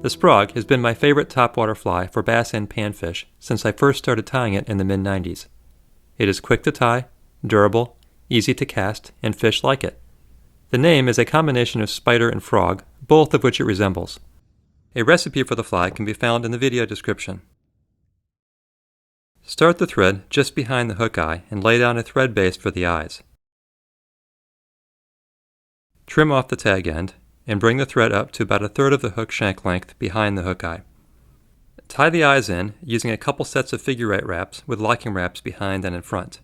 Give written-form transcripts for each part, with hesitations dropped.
The Sprog has been my favorite topwater fly for bass and panfish since I first started tying it in the mid-90s. It is quick to tie, durable, easy to cast, and fish like it. The name is a combination of spider and frog, both of which it resembles. A recipe for the fly can be found in the video description. Start the thread just behind the hook eye and lay down a thread base for the eyes. Trim off the tag end and bring the thread up to about a third of the hook shank length behind the hook eye. Tie the eyes in using a couple sets of figure-eight wraps with locking wraps behind and in front.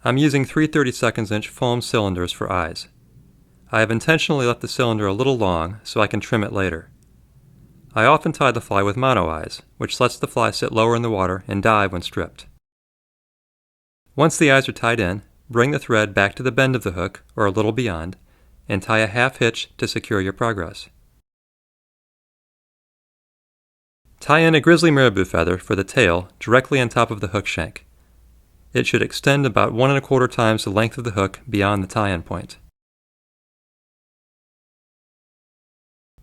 I'm using 3/32 inch foam cylinders for eyes. I have intentionally left the cylinder a little long so I can trim it later. I often tie the fly with mono eyes, which lets the fly sit lower in the water and dive when stripped. Once the eyes are tied in, bring the thread back to the bend of the hook, or a little beyond, and tie a half hitch to secure your progress. Tie in a Grizzly Marabou feather for the tail directly on top of the hook shank. It should extend about 1 1/4 times the length of the hook beyond the tie-in point.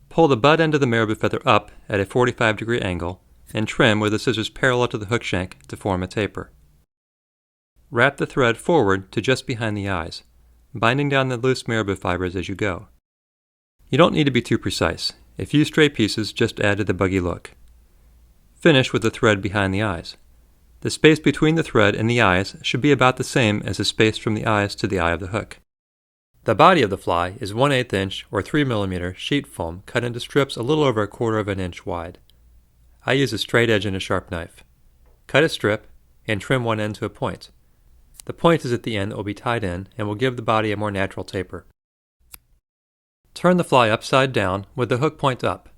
Pull the butt end of the Marabou feather up at a 45-degree angle and trim with the scissors parallel to the hook shank to form a taper. Wrap the thread forward to just behind the eyes, binding down the loose marabou fibers as you go. You don't need to be too precise. A few stray pieces just add to the buggy look. Finish with the thread behind the eyes. The space between the thread and the eyes should be about the same as the space from the eyes to the eye of the hook. The body of the fly is 1/8 inch or 3 mm sheet foam cut into strips a little over 1/4 of an inch wide. I use a straight edge and a sharp knife. Cut a strip and trim one end to a point. The point is at the end that will be tied in and will give the body a more natural taper. Turn the fly upside down with the hook point up.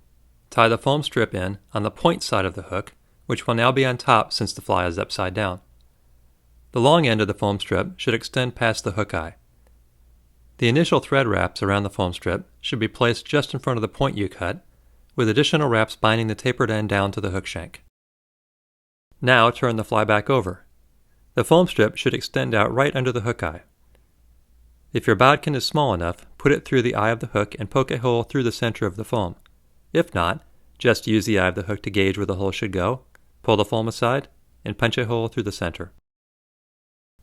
Tie the foam strip in on the point side of the hook, which will now be on top since the fly is upside down. The long end of the foam strip should extend past the hook eye. The initial thread wraps around the foam strip should be placed just in front of the point you cut, with additional wraps binding the tapered end down to the hook shank. Now turn the fly back over. The foam strip should extend out right under the hook eye. If your bodkin is small enough, put it through the eye of the hook and poke a hole through the center of the foam. If not, just use the eye of the hook to gauge where the hole should go, pull the foam aside, and punch a hole through the center.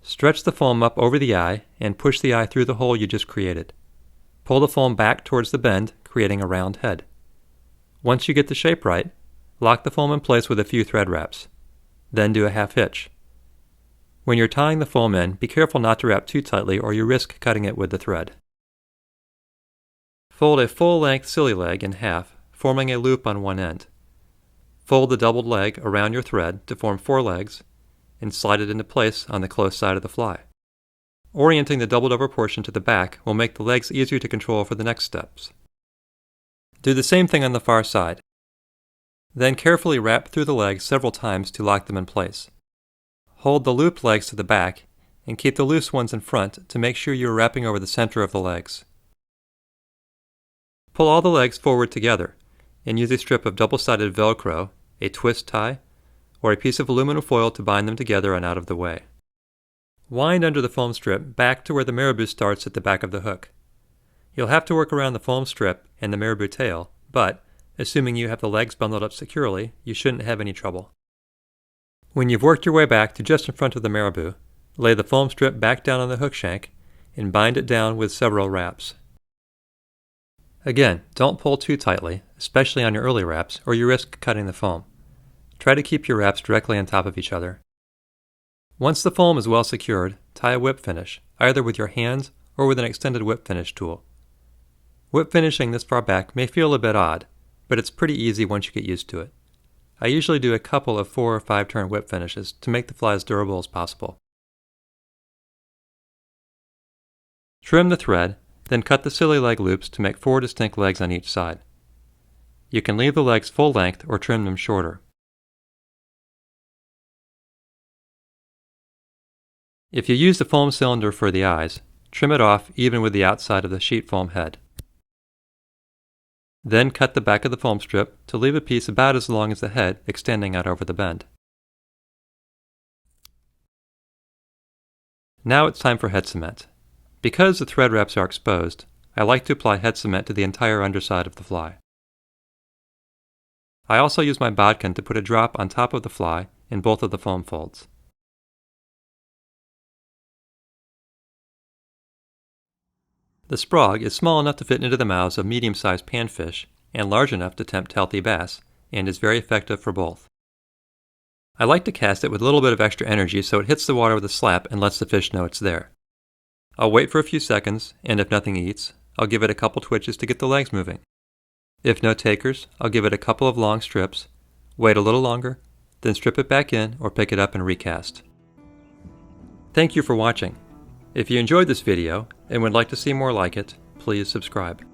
Stretch the foam up over the eye and push the eye through the hole you just created. Pull the foam back towards the bend, creating a round head. Once you get the shape right, lock the foam in place with a few thread wraps. Then do a half hitch. When you're tying the foam in, be careful not to wrap too tightly or you risk cutting it with the thread. Fold a full-length Sili-Leg in half, forming a loop on one end. Fold the doubled leg around your thread to form 4 legs, and slide it into place on the close side of the fly. Orienting the doubled over portion to the back will make the legs easier to control for the next steps. Do the same thing on the far side. Then carefully wrap through the legs several times to lock them in place. Hold the looped legs to the back and keep the loose ones in front to make sure you are wrapping over the center of the legs. Pull all the legs forward together and use a strip of double-sided Velcro, a twist tie, or a piece of aluminum foil to bind them together and out of the way. Wind under the foam strip back to where the marabou starts at the back of the hook. You'll have to work around the foam strip and the marabou tail, but, assuming you have the legs bundled up securely, you shouldn't have any trouble. When you've worked your way back to just in front of the marabou, lay the foam strip back down on the hook shank and bind it down with several wraps. Again, don't pull too tightly, especially on your early wraps, or you risk cutting the foam. Try to keep your wraps directly on top of each other. Once the foam is well secured, tie a whip finish, either with your hands or with an extended whip finish tool. Whip finishing this far back may feel a bit odd, but it's pretty easy once you get used to it. I usually do a couple of 4 or 5 turn whip finishes to make the fly as durable as possible. Trim the thread, then cut the Sili-Leg loops to make 4 distinct legs on each side. You can leave the legs full length or trim them shorter. If you use the foam cylinder for the eyes, trim it off even with the outside of the sheet foam head. Then cut the back of the foam strip to leave a piece about as long as the head extending out over the bend. Now it's time for head cement. Because the thread wraps are exposed, I like to apply head cement to the entire underside of the fly. I also use my bodkin to put a drop on top of the fly in both of the foam folds. The Sprog is small enough to fit into the mouths of medium-sized panfish and large enough to tempt healthy bass, and is very effective for both. I like to cast it with a little bit of extra energy so it hits the water with a slap and lets the fish know it's there. I'll wait for a few seconds, and if nothing eats, I'll give it a couple twitches to get the legs moving. If no takers, I'll give it a couple of long strips, wait a little longer, then strip it back in or pick it up and recast. Thank you for watching. If you enjoyed this video and would like to see more like it, please subscribe.